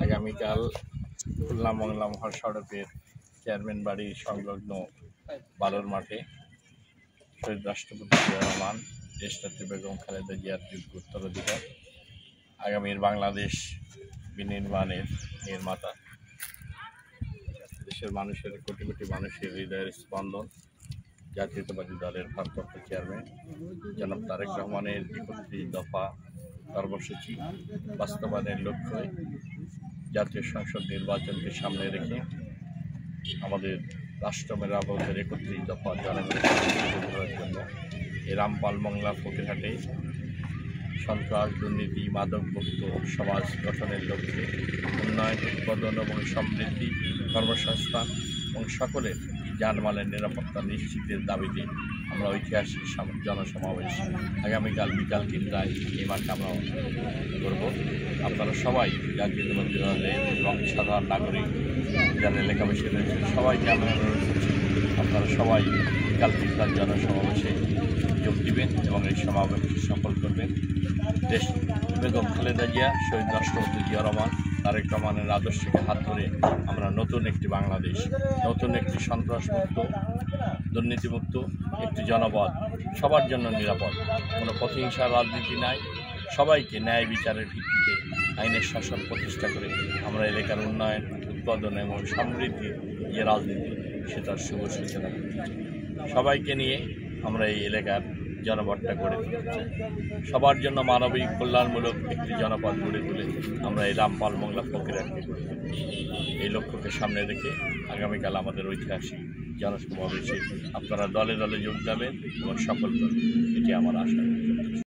আগামীকাল খুলনা মংলা মহাসড়কের চেয়ারম্যান বাড়ি সংলগ্ন বালুর মাঠে শহীদ রাষ্ট্রপতি জিয়া রহমান, দেশনেত্রী বেগম খালেদা জিয়ার যোগ্য উত্তরাধিকার, আগামীর বাংলাদেশ বিনির্মাণের নির্মাতা, দেশের মানুষের কোটি কোটি মানুষের হৃদয়ের স্পন্দন, জাতীয়তাবাদী দলের ভারপ্রাপ্ত চেয়ারম্যান জনাব তারেক রহমানের ৩১ দফা কর্মসূচি বাস্তবায়নের লক্ষ্যে জাতীয় সংসদ নির্বাচনকে সামনে রেখে আমাদের রাষ্ট্র মেরামতের ৩১ দফা জনগণের জন্য এই রামপাল মংলা ফকিরহাটে সন্ত্রাস, দুর্নীতি, মাদকমুক্ত সমাজ গঠনের লক্ষ্যে উন্নয়ন, উৎপাদন এবং সমৃদ্ধি, কর্মসংস্থান এবং সকলের জানমালের নিরাপত্তা নিশ্চিতের দাবিতে আমরা ঐতিহাসিক জনসমাবেশ আগামীকাল বিকাল ৩টায় এই মাঠে আমরা করব। আপনারা সবাই জাতীয়তাবাদী দলের এবং সাধারণ নাগরিক যারা এলাকাবাসী রয়েছে সবাইকে আমরা অনুরোধ করছি, আপনারা সবাই বিকাল ৩টার জনসমাবেশে যোগ দিবেন এবং এই সমাবেশে সফল করবেন। দেশ বেগম খালেদা জিয়া, শহীদ রাষ্ট্রপতি জিয়া রহমান, তারেক রহমানের আদর্শকে হাত ধরে আমরা নতুন একটি বাংলাদেশ, নতুন একটি সন্ত্রাসমুক্ত, দুর্নীতিমুক্ত একটি জনপদ, সবার জন্য নিরাপদ, কোনো প্রতিহিংসার রাজনীতি নাই, সবাইকে ন্যায় বিচারের ভিত্তিতে আইনের শাসন প্রতিষ্ঠা করে আমরা এলাকার উন্নয়ন, উৎপাদন এবং সমৃদ্ধির যে রাজনীতি সেটার শুভ সূচনা করতে চাই। সবাইকে নিয়ে আমরা এই এলাকার জনপদটা গড়ে তুলতে চাই। সবার জন্য মানবিক কল্যাণমূলক একটি জনপদ গড়ে তুলে আমরা এই রামপাল মংলা ফকিরহাটকে গড়ে তুলব। এই লক্ষ্যকে সামনে রেখে আগামীকাল আমাদের ঐতিহাসিক জনসমাবেশে আপনারা দলে দলে যোগ দেবেন এবং সফল করবেন, এটি আমার আশা।